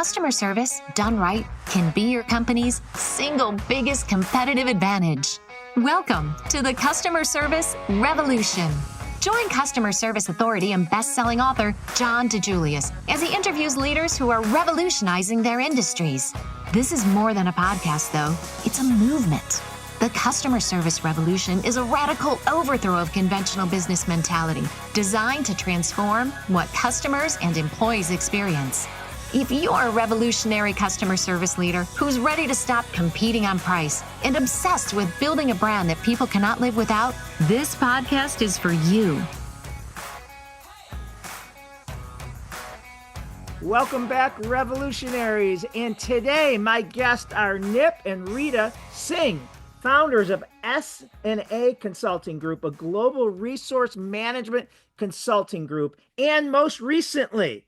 customer service, done right, can be your company's single biggest competitive advantage. Welcome to the Customer Service Revolution. Join customer service authority and best-selling author John DiJulius as he interviews leaders who are revolutionizing their industries. This is more than a podcast, though. It's a movement. The Customer Service Revolution is a radical overthrow of conventional business mentality designed to transform what customers and employees experience. If you're a revolutionary customer service leader who's ready to stop competing on price and obsessed with building a brand that people cannot live without, this podcast is for you. Welcome back, revolutionaries. And today, my guests are Nip and Rita Singh, founders of S&amp Consulting Group, a global resource management consulting group, and most recently,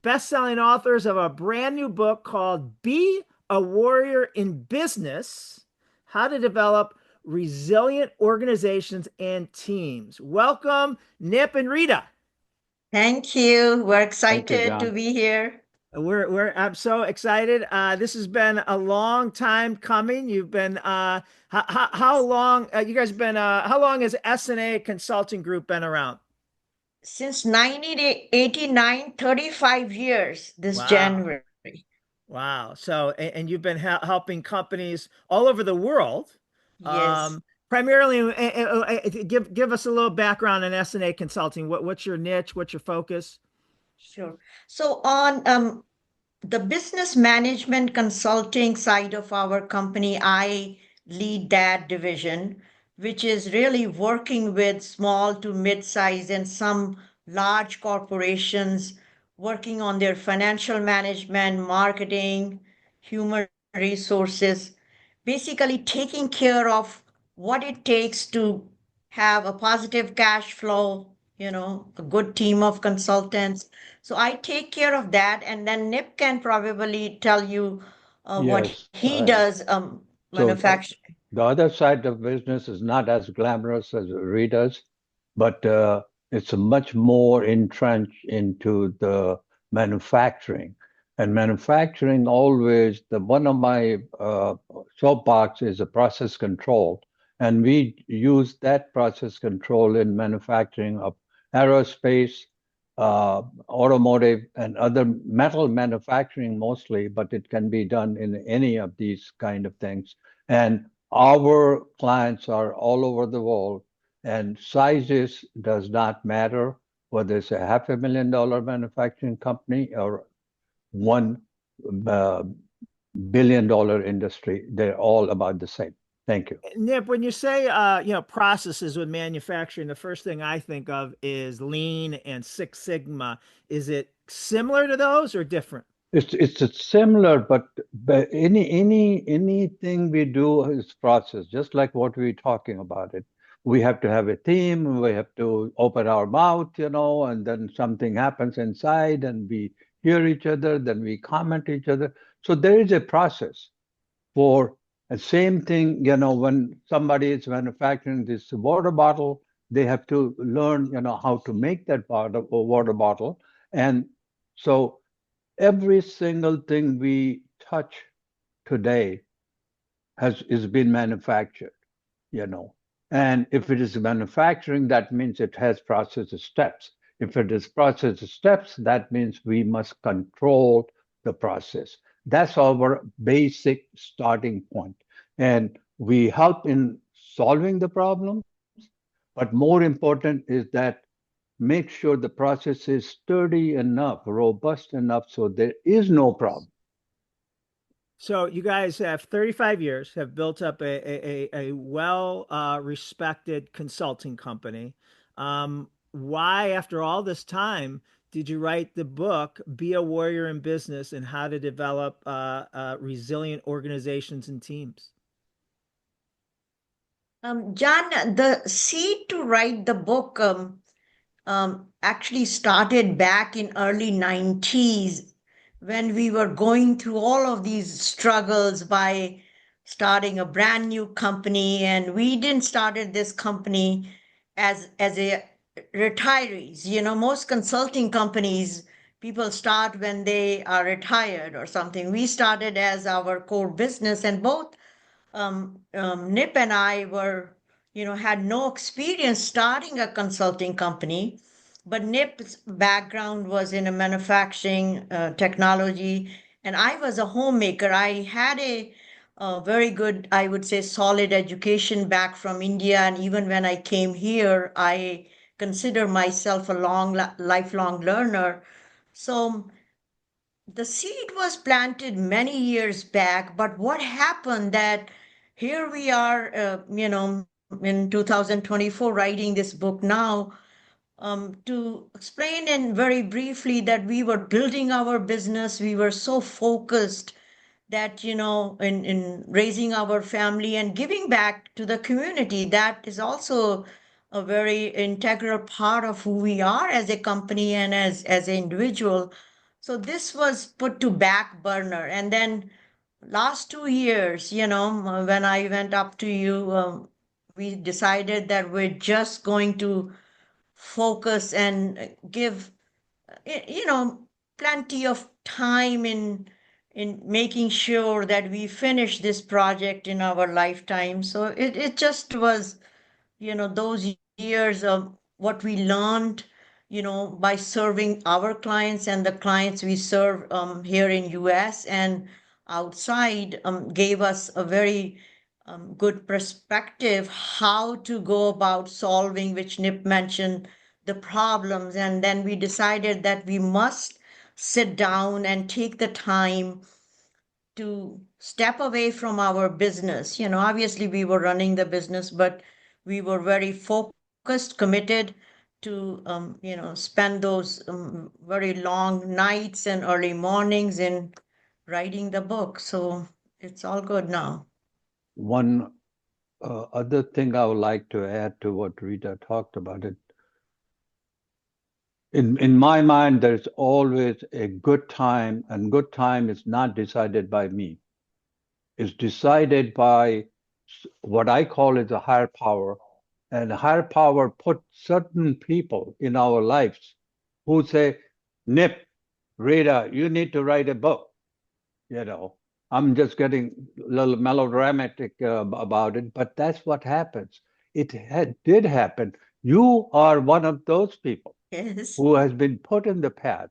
best-selling authors of a brand new book called Be a Warrior in Business: How to Develop Resilient Organizations and Teams. Welcome, Nip and Rita. Thank you. We're Thank you, excited John. to be here. I'm so excited. This has been a long time coming. You've been how long you guys been how long has S&amp Consulting Group been around? Since 1989, 35 years this Wow. January. Wow. So, and you've been helping companies all over the world. Yes. Primarily, give us a little background on S&amp Consulting. What's your niche? What's your focus? Sure. So on the business management consulting side of our company, I lead that division, which is really working with small to mid-size and some large corporations, working on their financial management, marketing, human resources, basically taking care of what it takes to have a positive cash flow, a good team of consultants. So I take care of that, and then Nip can probably tell you what Yes. he does manufacturing. The other side of business is not as glamorous as Rita's, but it's much more entrenched into the manufacturing. And manufacturing always, one of my soapbox is a process control. And we use that process control in manufacturing of aerospace, automotive, and other metal manufacturing mostly, but it can be done in any of these kind of things. And our clients are all over the world, and sizes does not matter, whether it's a $500,000 manufacturing company or $1 billion industry. They're all about the same. Thank you. Nip, when you say, processes with manufacturing, the first thing I think of is Lean and Six Sigma. Is it similar to those or different? It's similar, but anything we do is process, just like what we're talking about it. We have to have a theme, we have to open our mouth, and then something happens inside and we hear each other, then we comment each other. So there is a process for the same thing, when somebody is manufacturing this water bottle, they have to learn, how to make that water bottle. And so every single thing we touch today is been manufactured, And if it is manufacturing, that means it has process steps. If it is process steps, that means we must control the process. That's our basic starting point. And we help in solving the problems, but more important is that make sure the process is sturdy enough, robust enough, so there is no problem. So you guys have 35 years, have built up a well-respected consulting company. Why, after all this time, did you write the book, Be a Warrior in Business and How to Develop Resilient Organizations and Teams? John, the seed to write the book actually started back in early 90s when we were going through all of these struggles by starting a brand new company. And we didn't started this company as a retirees. Most consulting companies people start when they are retired or something. We started as our core business, and both Nip and I were, had no experience starting a consulting company, but Nip's background was in a manufacturing technology, and I was a homemaker. I had a very good, I would say, solid education back from India, and even when I came here, I consider myself a lifelong learner. So the seed was planted many years back, but what happened that here we are, in 2024, writing this book now, to explain in very briefly that we were building our business. We were so focused that, in raising our family and giving back to the community. That is also a very integral part of who we are as a company and as an individual. So this was put to back burner. And then last 2 years, when I went up to you, we decided that we're just going to focus and give plenty of time in making sure that we finish this project in our lifetime. So it just was, those years of what we learned, by serving our clients and the clients we serve here in US and outside, gave us a very good perspective how to go about solving, which Nip mentioned, the problems. And then we decided that we must sit down and take the time to step away from our business. Obviously we were running the business, but we were very focused, committed to, spend those very long nights and early mornings in writing the book. So it's all good now. One other thing I would like to add to what Rita talked about it. In my mind, there's always a good time, and good time is not decided by me. It's decided by what I call is a higher power. And higher power put certain people in our lives who say, Nip, Rita, you need to write a book. I'm just getting a little melodramatic about it, but that's what happens. It did happen. You are one of those people Yes. who has been put in the path.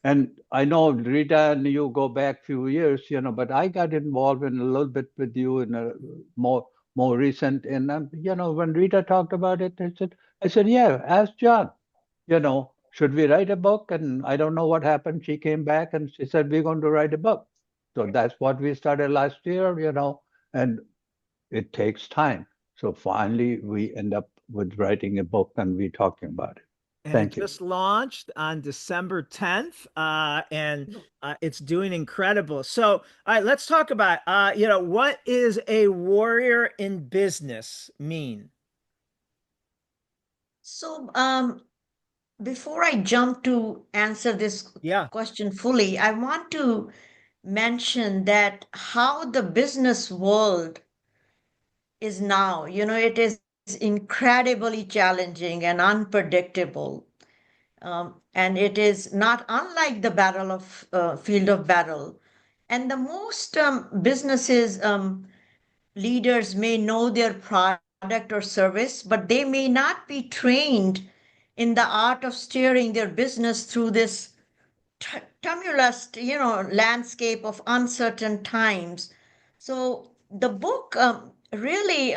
And I know Rita and you go back few years, but I got involved in a little bit with you in a more recent. And when Rita talked about it, I said, yeah, ask John. Should we write a book? And I don't know what happened. She came back and she said, we're going to write a book. So that's what we started last year, and it takes time. So finally, we end up with writing a book and we're talking about it. And Thank it you. just launched on December 10th, and it's doing incredible. So, all right, let's talk about, what is a warrior in business mean? So, before I jump to answer this Yeah. question fully, I want to mention that how the business world is now, it is incredibly challenging and unpredictable. And it is not unlike the field of battle. And the most businesses leaders may know their product or service, but they may not be trained in the art of steering their business through this tumultuous, landscape of uncertain times. So the book really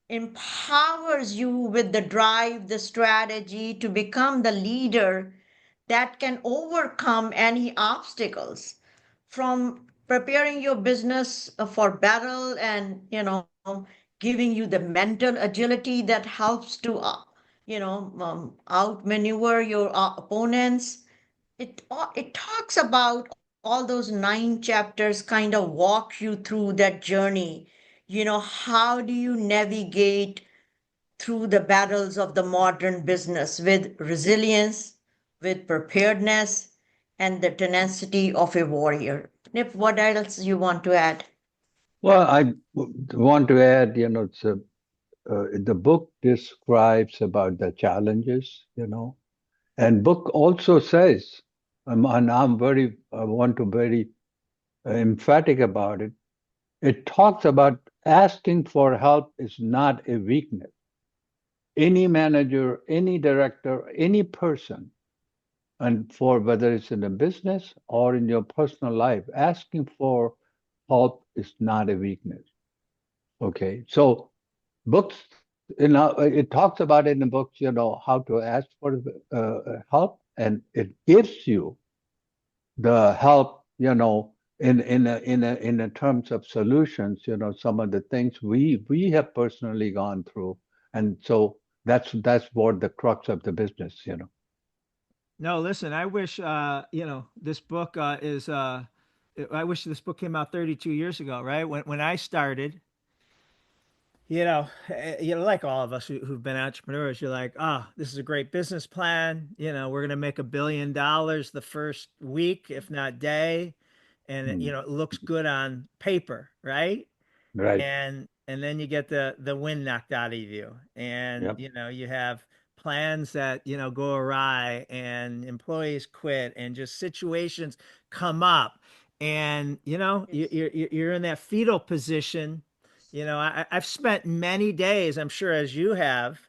empowers you with the drive, the strategy to become the leader that can overcome any obstacles, from preparing your business for battle and, giving you the mental agility that helps to, outmaneuver your opponents. It talks about all those 9 chapters, kind of walk you through that journey. How do you navigate through the battles of the modern business with resilience, with preparedness, and the tenacity of a warrior? Nip, what else you want to add? Well, I want to add, the book describes about the challenges, and book also says and I want to very emphatic about it. It talks about asking for help is not a weakness. Any manager, any director, any person, and for whether it's in a business or in your personal life, asking for help is not a weakness. Okay, so books, it talks about it in the books, how to ask for help, and it gives you the help, in a terms of solutions, some of the things we have personally gone through, and so that's what the crux of the business. No, listen, I wish this book I wish this book came out 32 years ago, right? When I started, like all of us who've been entrepreneurs, you're like, this is a great business plan. We're going to make $1 billion the first week, if not day. And Mm, it looks good on paper, right? right. And then you get the wind knocked out of you, and Yep. you have plans that go awry, and employees quit, and just situations come up, and you're in that fetal position. I've spent many days, I'm sure as you have,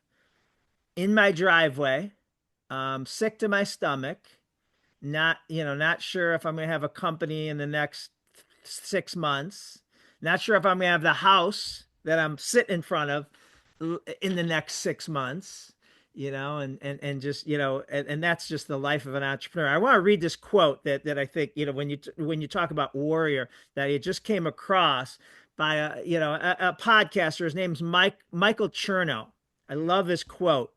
in my driveway, sick to my stomach, not sure if I'm going to have a company in the next 6 months, not sure if I'm going to have the house that I'm sitting in front of in the next 6 months, and just, and that's just the life of an entrepreneur. I want to read this quote that I think, when you talk about warrior, that it just came across by a podcaster. His name's Michael Chernow. I love his quote.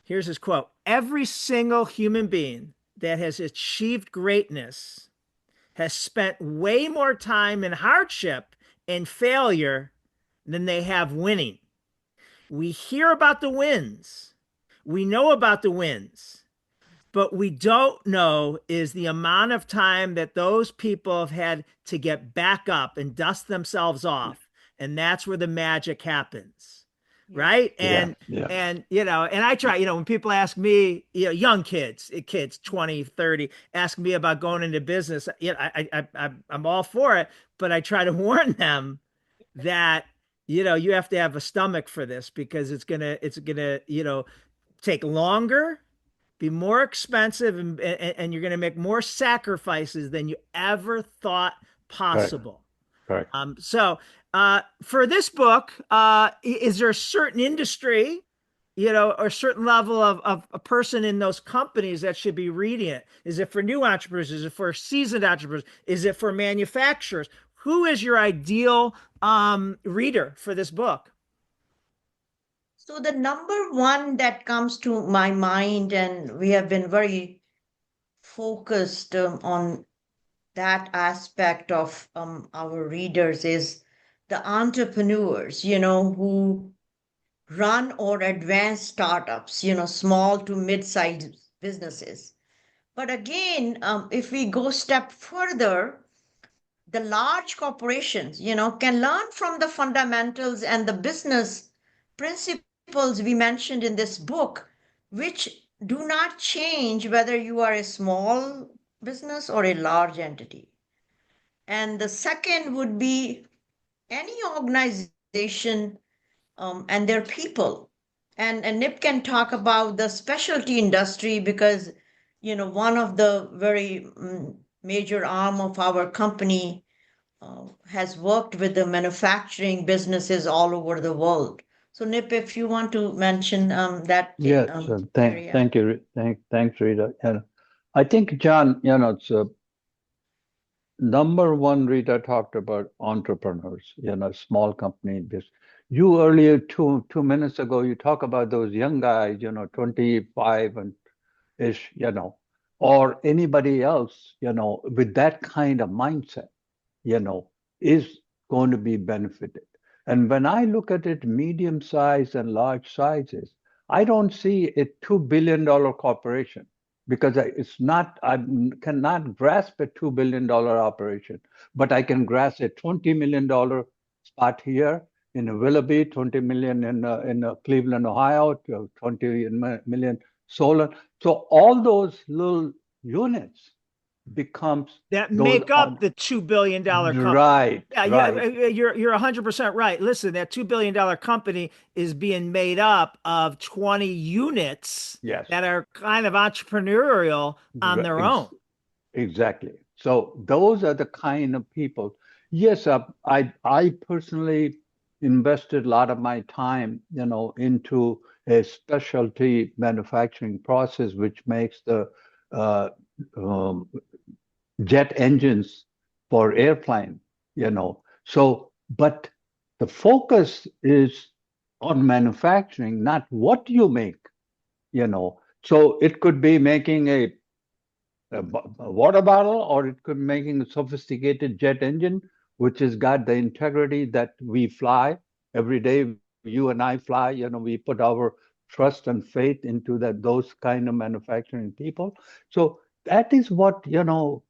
Here's his quote: "Every single human being that has achieved greatness has spent way more time in hardship and failure than they have winning. We hear about the wins, we know about the wins, but we don't know is the amount of time that those people have had to get back up and dust themselves off. And that's where the magic happens." Right. Yeah. And Yeah. and I try, when people ask me, young kids 20, 30, ask me about going into business, I'm all for it, but I try to warn them that you have to have a stomach for this, because it's gonna take longer, be more expensive, and you're going to make more sacrifices than you ever thought Correct. possible. Correct. For this book, is there a certain industry, or a certain level of a person in those companies that should be reading it? Is it for new entrepreneurs? Is it for seasoned entrepreneurs? Is it for manufacturers? Who is your ideal reader for this book? So the number one that comes to my mind, and we have been very focused on that aspect of our readers, is the entrepreneurs, who run or advance startups, small to mid-sized businesses. But again, if we go step further, the large corporations, can learn from the fundamentals and the business principles we mentioned in this book, which do not change whether you are a small business or a large entity. And the second would be any organization and their people. And Nip can talk about the specialty industry, because, one of the very major arm of our company has worked with the manufacturing businesses all over the world. So Nip, if you want to mention that Yes. area. Thank you. Thanks, Rita. And I think, John, it's number one. Rita talked about entrepreneurs, small company. This you earlier, two minutes ago, you talk about those young guys, 25 and ish, or anybody else, with that kind of mindset, is going to be benefited. And when I look at it, medium size and large sizes, I don't see a $2 billion corporation, because it's not, I cannot grasp a $2 billion operation, but I can grasp a $20 million spot here in Willoughby, 20 million in Cleveland, Ohio, 20 million solar. So all those little units becomes that those make up the $2 billion company. right, Yeah, right. you're 100% right. Listen, that $2 billion company is being made up of 20 units Yes, that are kind of entrepreneurial on their own. exactly. So those are the kind of people. Yes, I personally invested a lot of my time, into a specialty manufacturing process, which makes the uh, um, jet engines for airplane, So, but the focus is on manufacturing, not what you make. So it could be making a water bottle, or it could be making a sophisticated jet engine, which has got the integrity that we fly every day. You and I fly, we put our trust and faith into those kind of manufacturing people. So that is what,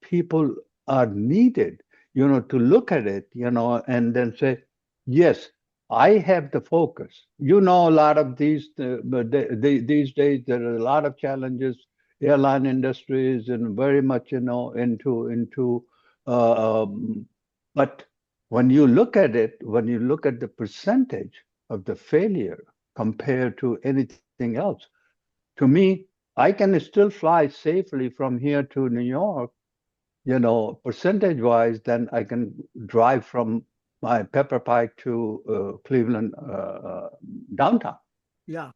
people are needed, to look at it, and then say, yes, I have the focus. A lot of these days, there are a lot of challenges. Airline industries and very much into but when you look at it, when you look at the percentage of the failure compared to anything else, to me, I can still fly safely from here to New York, percentage wise, then I can drive from my Pepper Pike to Cleveland downtown. Yeah.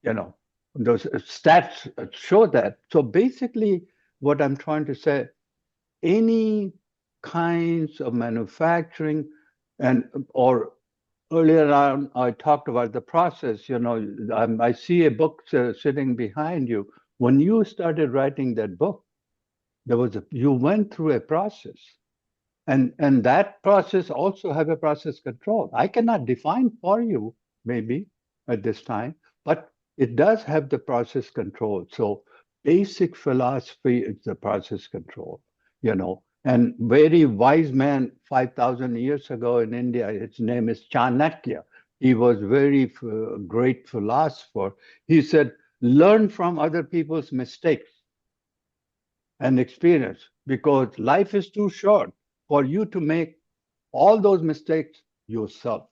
Those stats show that. So basically, what I'm trying to say, any kinds of manufacturing, or earlier on, I talked about the process. I see a book sitting behind you. When you started writing that book, you went through a process, and that process also have a process control. I cannot define for you, maybe at this time, but it does have the process control. So basic philosophy is the process control, and very wise man 5,000 years ago in India, his name is Chanakya. He was very great philosopher. He said, learn from other people's mistakes and experience, because life is too short for you to make all those mistakes yourself.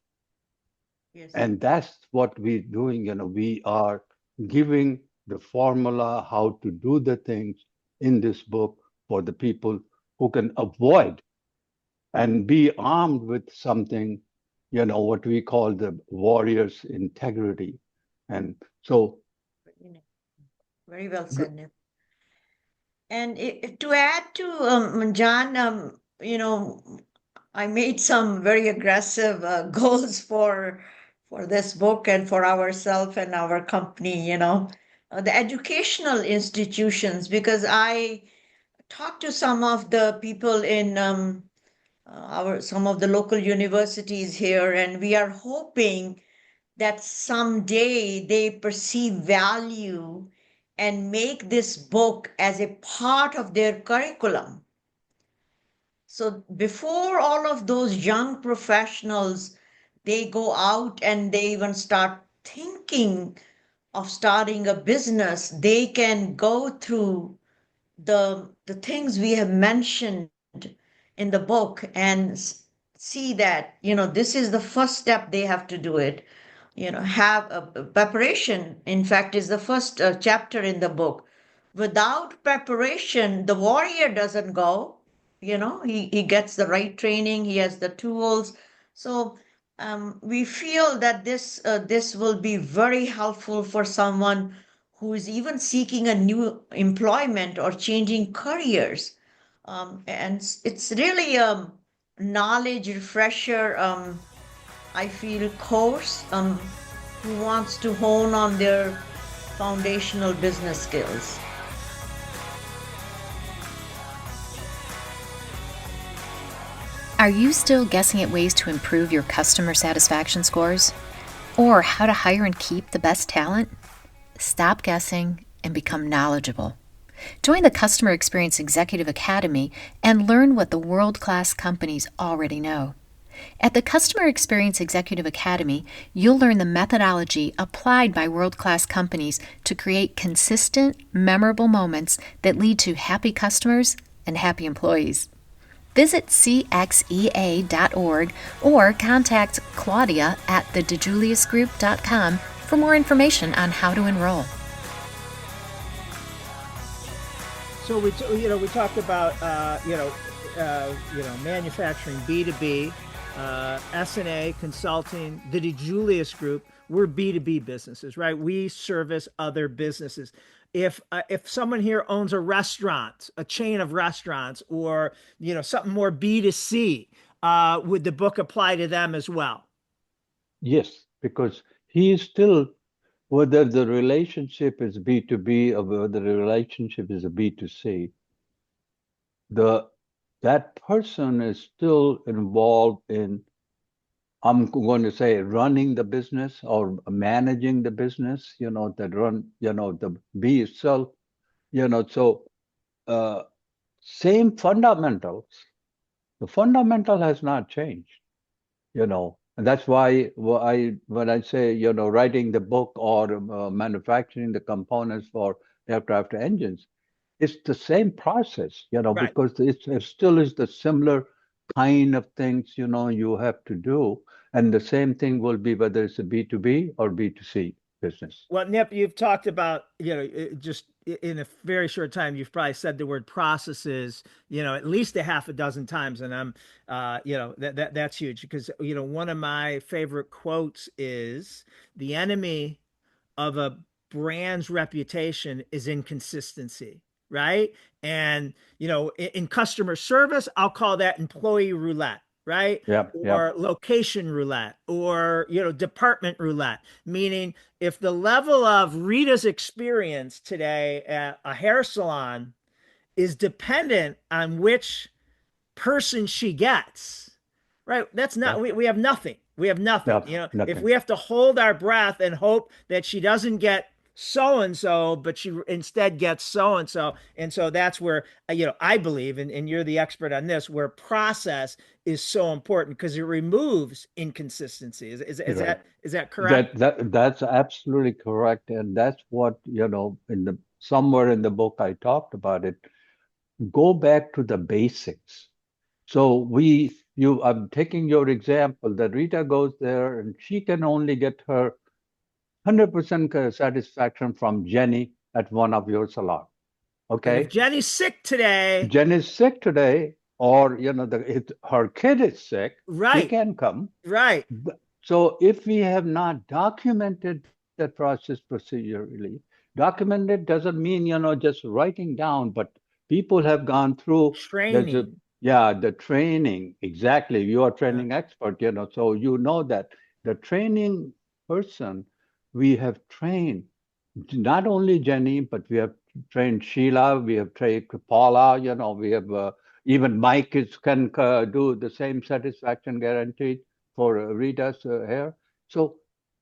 Yes. And that's what we're doing. We are giving the formula how to do the things in this book for the people who can avoid and be armed with something, what we call the warrior's integrity. And so, very well said, Nip. And to add to John, I made some very aggressive goals for this book and for ourselves and our company. The educational institutions, because I talked to some of the people in some of the local universities here, and we are hoping that someday they perceive value and make this book as a part of their curriculum. So before all of those young professionals, they go out and they even start thinking of starting a business, they can go through the things we have mentioned in the book and see that this is the first step they have to do it. Have a preparation, in fact, is the first chapter in the book. Without preparation, the warrior doesn't go. He gets the right training, he has the tools. So we feel that this will be very helpful for someone who is even seeking a new employment or changing careers. And it's really a knowledge refresher, I feel, course, who wants to hone on their foundational business skills. Are you still guessing at ways to improve your customer satisfaction scores? Or how to hire and keep the best talent? Stop guessing and become knowledgeable. Join the Customer Experience Executive Academy and learn what the world-class companies already know. At the Customer Experience Executive Academy, you'll learn the methodology applied by world-class companies to create consistent, memorable moments that lead to happy customers and happy employees. Visit cxea.org or contact Claudia at theDiJuliusGroup.com for more information on how to enroll. So we talked about manufacturing B2B, S&A consulting, the DiJulius Group. We're B2B businesses, right? We service other businesses. If someone here owns a restaurant, a chain of restaurants, or something more B2C, would the book apply to them as well? Yes, because he is still, whether the relationship is B2B or whether the relationship is a B2C, that person is still involved in, I'm going to say, running the business or managing the business, the B itself, so same fundamentals. The fundamental has not changed, and that's why when I say, writing the book or manufacturing the components for aircraft engines, it's the same process, Right. because it still is the similar kind of things, you have to do. And the same thing will be whether it's a B2B or B2C business. Well, Nip, you've talked about, just in a very short time, you've probably said the word processes, at least a half a dozen times. And I'm, that's huge because, one of my favorite quotes is the enemy of a brand's reputation is inconsistency. Right. And, in customer service, I'll call that employee roulette. Right. Or location roulette or, department roulette, meaning if the level of Rita's experience today at a hair salon is dependent on which person she gets, right? That's not, we have nothing. We have nothing. Nothing. If we have to hold our breath and hope that she doesn't get so-and-so, but she instead gets so-and-so. And so that's where, I believe, and you're the expert on this, where process is so important because it removes inconsistency. Is that correct? That's absolutely correct. And that's what, somewhere in the book I talked about it. Go back to the basics. So I'm taking your example that Rita goes there and she can only get her 100% satisfaction from Jenny at one of your salons. Okay. If Jenny's sick today, or if her kid is sick, right, she can come. Right. So if we have not documented that process procedurally, documented doesn't mean just writing down, but people have gone through training. The training. Exactly. You are training expert, so that the training person. We have trained not only Jenny, but we have trained Sheila, we have trained Paula, we have even Mike can do the same satisfaction guaranteed for Rita's hair. So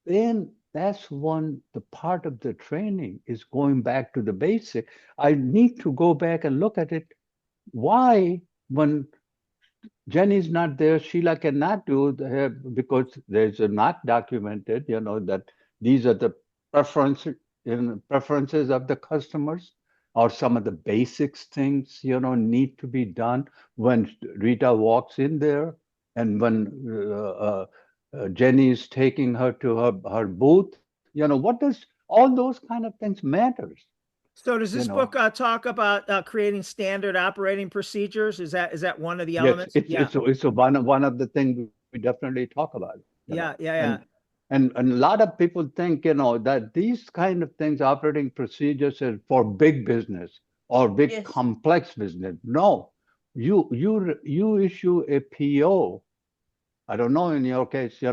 then that's the part of the training is going back to the basic. I need to go back and look at it. Why, when Jenny's not there, Sheila cannot do the hair because there's not documented, that these are the preferences of the customers, or some of the basics things, need to be done when Rita walks in there and when Jenny is taking her to her booth. What does all those kind of things matters? So does this book talk about creating standard operating procedures? Is that one of the elements? Yes, it's one of the things we definitely talk about. And a lot of people think, that these kind of things, operating procedures, are for big business or big complex business. No, you issue a PO. I don't know in your case, how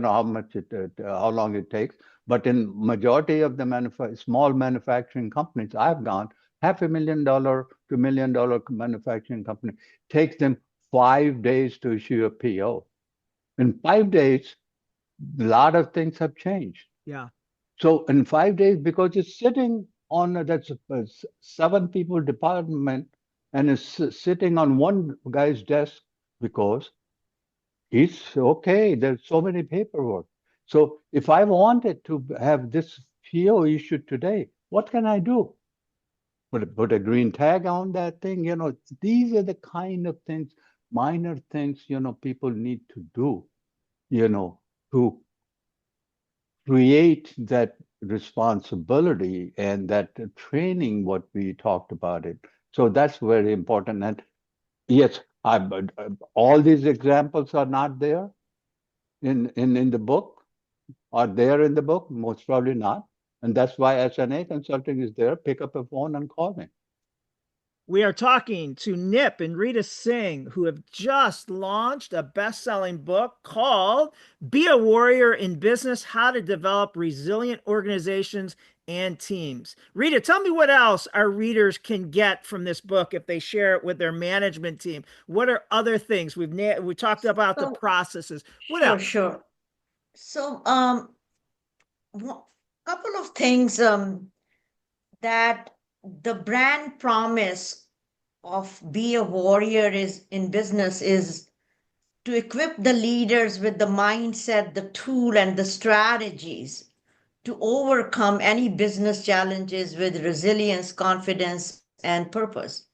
long it takes, but in majority of the small manufacturing companies I've gone, $500,000 to $1 million manufacturing company takes them 5 days to issue a PO. In 5 days, a lot of things have changed. Yeah. So in 5 days, because it's sitting on that's a 7 people department and it's sitting on one guy's desk because It's okay. There's so many paperwork. So if I wanted to have this PO issued today, what can I do? Put a green tag on that thing. These are the kind of things, minor things, people need to do, to create that responsibility and that training, what we talked about it. So that's very important. And yes, all these examples are not there in the book. Are there in the book? Most probably not. And that's why S&A Consulting is there. Pick up a phone and call me. We are talking to Nip and Rita Singh, who have just launched a best-selling book called Be a Warrior in Business: How to Develop Resilient Organizations and Teams. Rita, tell me what else our readers can get from this book if they share it with their management team. What are other things? We talked about the processes. What Sure, else? sure. So, couple of things that the brand promise of be a warrior is in business is to equip the leaders with the mindset, the tool, and the strategies to overcome any business challenges with resilience, confidence, and purpose.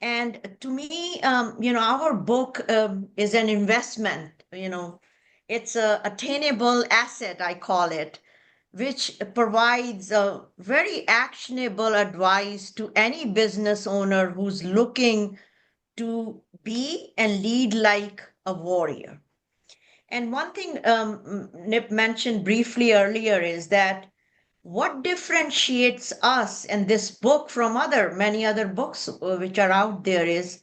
And to me, our book is an investment. It's a attainable asset, I call it, which provides a very actionable advice to any business owner who's looking to be and lead like a warrior. And one thing Nip mentioned briefly earlier is that what differentiates us and this book from many other books which are out there is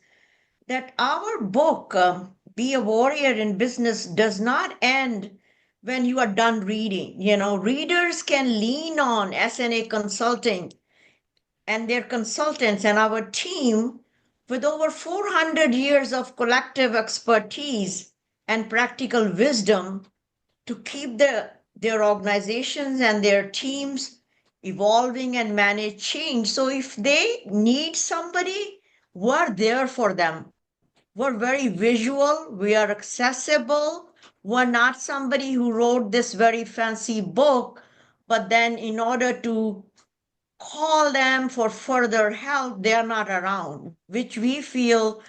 that our book, Be a Warrior in Business, does not end when you are done reading. Readers can lean on S&A Consulting and their consultants and our team with over 400 years of collective expertise and practical wisdom to keep their organizations and their teams evolving and manage change. So if they need somebody, we're there for them. We're very visual, we are accessible. We're not somebody who wrote this very fancy book, but then in order to call them for further help, they're not around, which we feel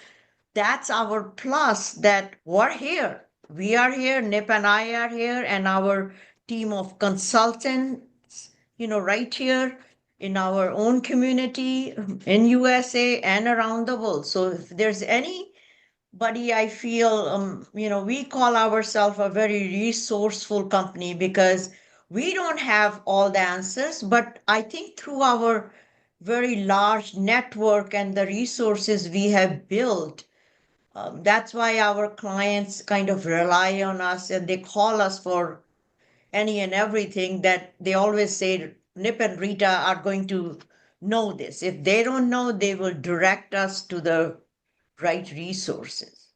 that's our plus, that we're here. We are here, Nip and I are here, and our team of consultants, right here in our own community in USA and around the world. So if there's anybody, I feel, we call ourselves a very resourceful company because we don't have all the answers, but I think through our very large network and the resources we have built, that's why our clients kind of rely on us and they call us for any and everything, that they always say Nip and Rita are going to know this. If they don't know, they will direct us to the right resources.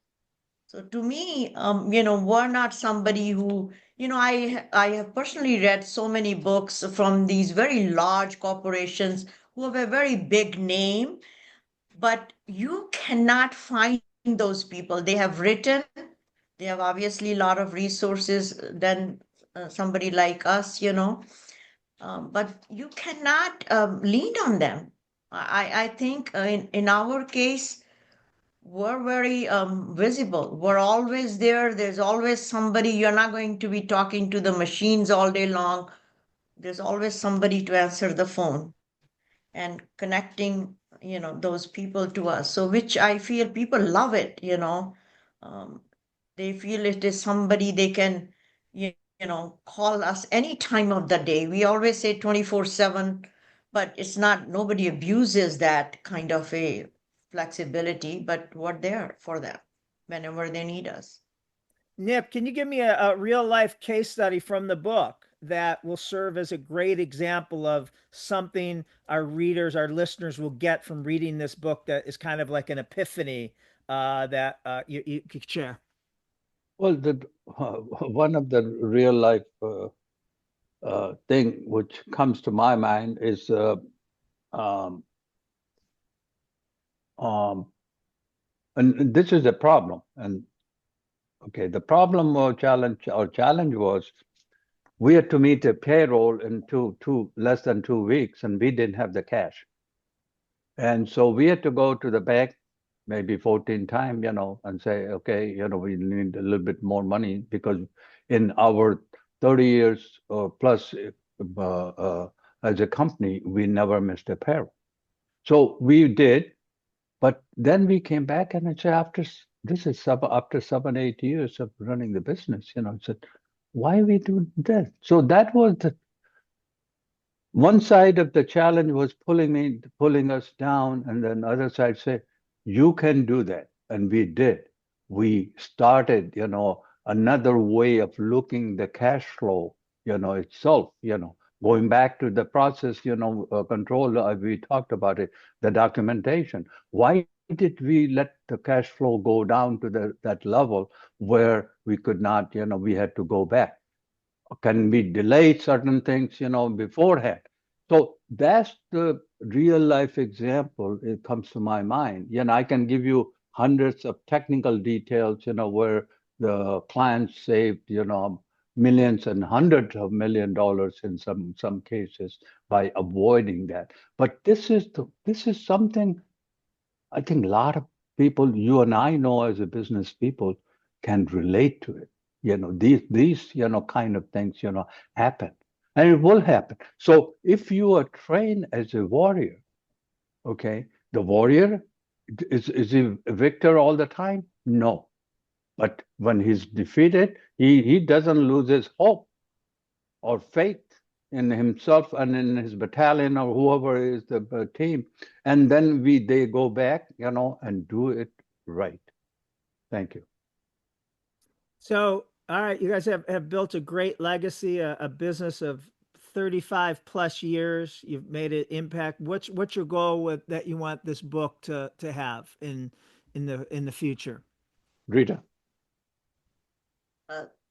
So to me, we're not somebody who, I have personally read so many books from these very large corporations who have a very big name, but you cannot find those people. They have written, they have obviously a lot of resources than somebody like us, but you cannot lean on them. I think in our case, we're very visible. We're always there. There's always somebody. You're not going to be talking to the machines all day long. There's always somebody to answer the phone and connecting, those people to us. So which I feel people love it. Um, they feel it is somebody they can, call us any time of the day. We always say 24/7, but it's not, nobody abuses that kind of a flexibility, but we're there for them whenever they need us. Nip, can you give me a real life case study from the book that will serve as a great example of something our readers, our listeners will get from reading this book that is kind of like an epiphany that you could share? Well, one of the real life thing which comes to my mind is um, um, and this is a problem, and Okay, the problem or challenge was we had to meet a payroll in less than 2 weeks, and we didn't have the cash. And so we had to go to the bank maybe 14 times, and say, okay, we need a little bit more money because in our 30 years or plus as a company, we never missed a payroll. So we did, but then we came back and I said, after 7, 8 years of running the business, I said, why we do that? So that was the one side of the challenge was pulling us down, and then other side say, you can do that. And we did. We started, another way of looking the cash flow, itself, going back to the process, control, we talked about it, the documentation. Why did we let the cash flow go down to that level where we could not, we had to go back? Can we delay certain things, beforehand? So that's the real life example. It comes to my mind. I can give you hundreds of technical details, where the clients saved, millions and hundreds of $1 million in some cases by avoiding that. But this is something I think a lot of people, you and I know as a business people, can relate to it. These kind of things, happen. And it will happen. So if you are trained as a warrior, okay, the warrior, is he a victor all the time? No. But when he's defeated, he doesn't lose his hope or faith in himself and in his battalion or whoever is the team. And then they go back, and do it right. Thank you. So, all right, you guys have built a great legacy, a business of 35 plus years. You've made an impact. What's your goal that you want this book to have in the future? Rita.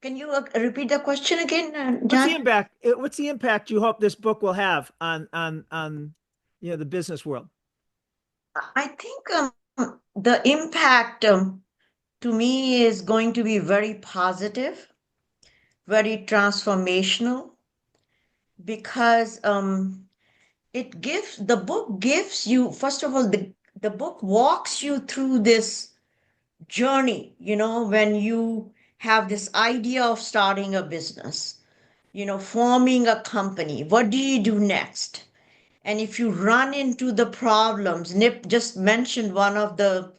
Can you repeat the question again, John? John? What's the impact you hope this book will have on the business world? I think the impact to me is going to be very positive, very transformational, because the book gives you, first of all, the book walks you through this journey, when you have this idea of starting a business, forming a company. What do you do next? And if you run into the problems, Nip just mentioned one of the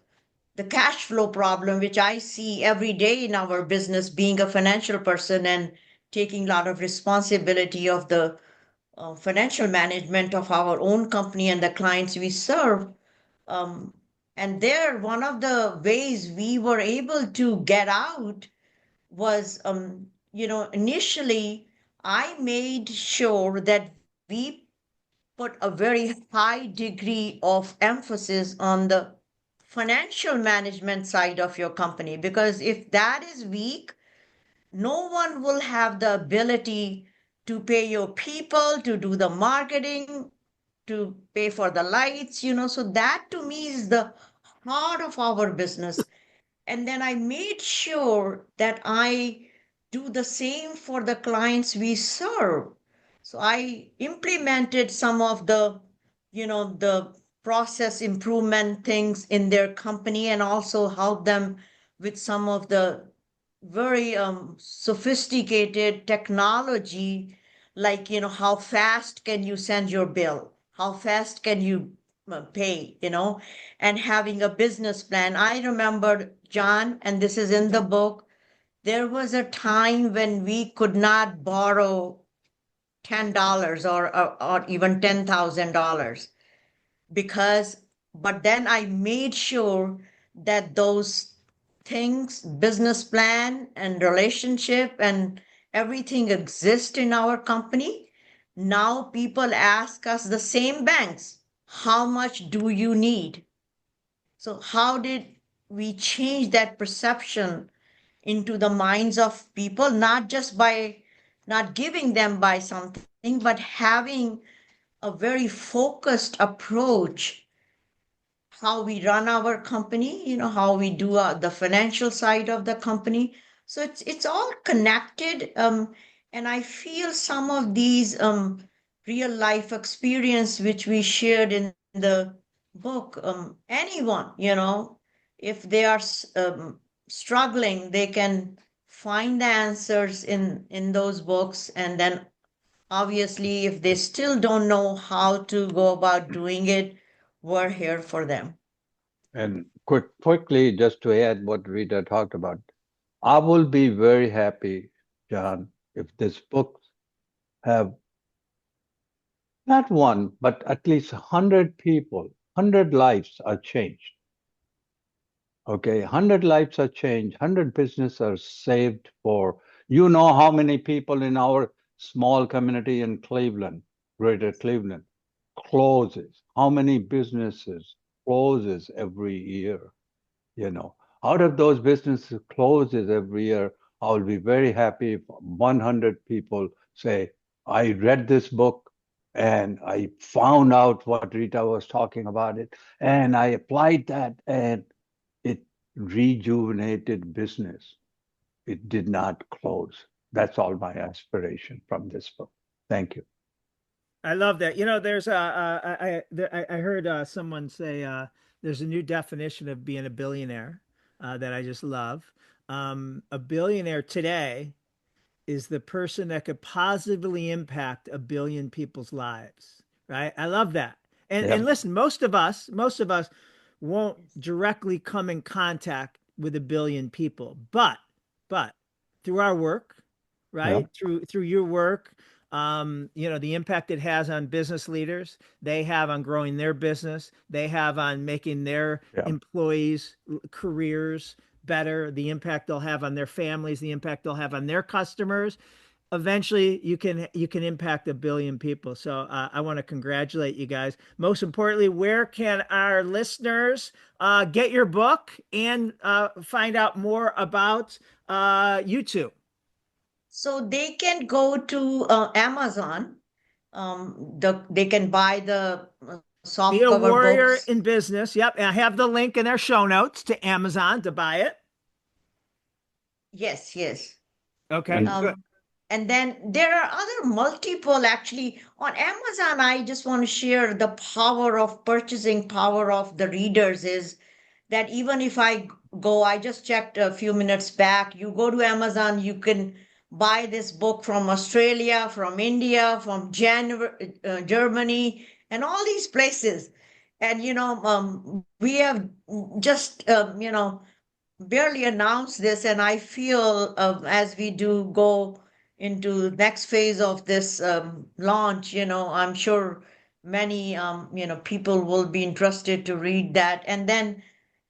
cash flow problem, which I see every day in our business, being a financial person and taking a lot of responsibility of the financial management of our own company and the clients we serve. And there, one of the ways we were able to get out was, initially, I made sure that we put a very high degree of emphasis on the financial management side of your company, because if that is weak, no one will have the ability to pay your people, to do the marketing, to pay for the lights, so that to me is the heart of our business. And then I made sure that I do the same for the clients we serve. So I implemented some of the process improvement things in their company, and also help them with some of the very sophisticated technology, like, how fast can you send your bill? How fast can you pay, and having a business plan. I remember, John, and this is in the book, there was a time when we could not borrow $10 or even $10,000 but then I made sure that those things, business plan and relationship and everything exist in our company. Now people ask us, the same banks, how much do you need? So how did we change that perception into the minds of people, not just by not giving them by something, but having a very focused approach, how we run our company, how we do the financial side of the company, So it's all connected. And I feel some of these real life experience which we shared in the book, anyone, if they are struggling, they can find the answers in those books. And then obviously, if they still don't know how to go about doing it, we're here for them. And quickly, just to add what Rita talked about, I will be very happy, John, if this book have not one, but at least 100 people, 100 lives are changed. Okay, 100 lives are changed, 100 businesses are saved for, you know how many people in our small community in Cleveland, greater Cleveland, closes, how many businesses closes every year, Out of those businesses closes every year, I will be very happy if 100 people say, I read this book and I found out what Rita was talking about it, and I applied that, and it rejuvenated business. It did not close. That's all my aspiration from this book. Thank you. I love that. There's I heard someone say there's a new definition of being a billionaire that I just love. A billionaire today is the person that could positively impact a billion people's lives. Right? I love that. And Yep. listen, most of us won't directly come in contact with a billion people, but through our work, right? Yep. Through your work, the impact it has on business leaders, they have on growing their business, they have on making their Yep. employees' careers better, the impact they'll have on their families, the impact they'll have on their customers. Eventually you can impact a billion people. So I want to congratulate you guys. Most importantly, where can our listeners get your book and find out more about you two? So they can go to Amazon. They can buy the Be soft a cover warrior books. in business. Yep. And I have the link in our show notes to Amazon to buy it. Yes, yes. Okay, And good. And then there are other multiple actually on Amazon. I just want to share the power of purchasing power of the readers is that even if I just checked a few minutes back, you go to Amazon, you can buy this book from Australia, from India, from Germany, and all these places. And, we have just, barely announced this, and I feel as we do go into next phase of this launch, I'm sure many, people will be interested to read that. And then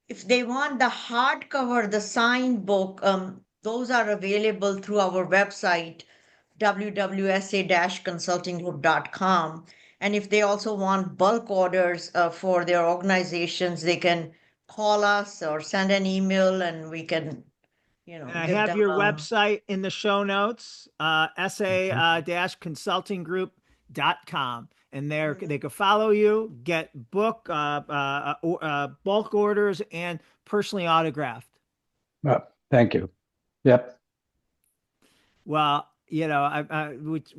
if they want the hardcover, the signed book, those are available through our website, wwsa-consultinggroup.com. And if they also want bulk orders for their organizations, they can call us or send an email and we can, And I give have them your a. website in the show notes, okay. sa-consultinggroup.com. And there Mhm. they can follow you, get book, bulk orders, and personally autographed. Thank you. Yep. Well,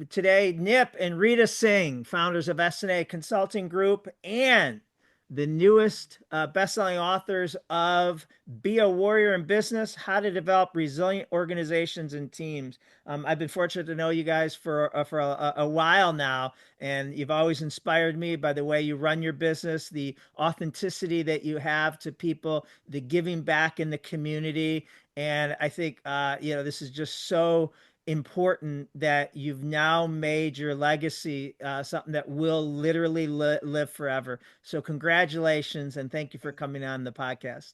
today, Nip and Rita Singh, founders of S&A Consulting Group, and the newest best-selling authors of Be a Warrior in Business: How to Develop Resilient Organizations and Teams. I've been fortunate to know you guys for a while now, and you've always inspired me by the way you run your business, the authenticity that you have to people, the giving back in the community. And I think this is just so important that you've now made your legacy something that will literally live forever. So congratulations and thank you for coming on the podcast.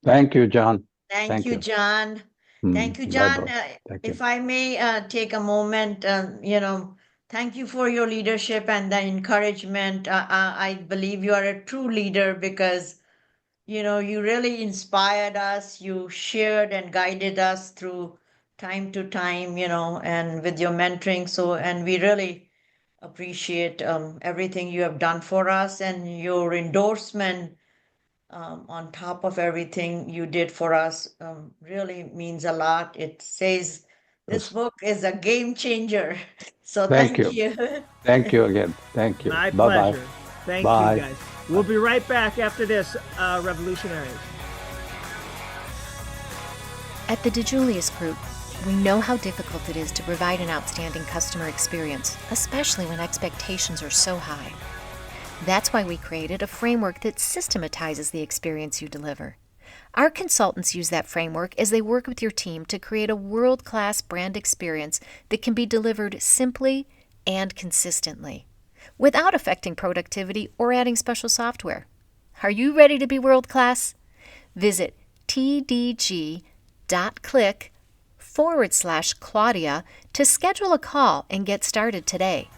Thank you, John. Thank Thank you, you. John. Thank you, Bye John. bye. Thank you. If I may take a moment, thank you for your leadership and the encouragement. I believe you are a true leader because you really inspired us. You shared and guided us through time to time, and with your mentoring. So, and we really appreciate everything you have done for us and your endorsement on top of everything you did for us. Really means a lot. It says this Yes. book is a game changer. So Thank thank you. you. Thank you again. Thank you. My Bye-bye. pleasure. Thank Bye. you, guys. We'll be right back after this, Revolutionaries. At the DiJulius Group, we know how difficult it is to provide an outstanding customer experience, especially when expectations are so high. That's why we created a framework that systematizes the experience you deliver. Our consultants use that framework as they work with your team to create a world-class brand experience that can be delivered simply and consistently, without affecting productivity or adding special software. Are you ready to be world-class? Visit tdg.click/Claudia to schedule a call and get started today.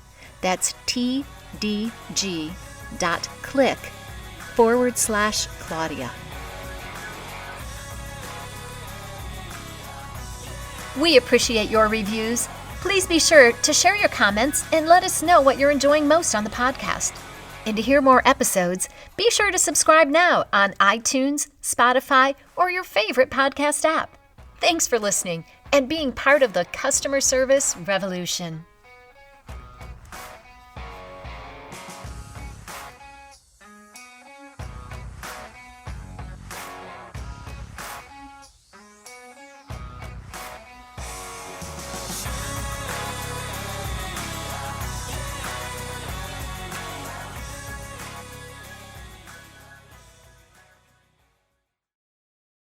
That's tdg.click/Claudia. We appreciate your reviews. Please be sure to share your comments and let us know what you're enjoying most on the podcast. And to hear more episodes, be sure to subscribe now on iTunes, Spotify, or your favorite podcast app. Thanks for listening and being part of the customer service revolution.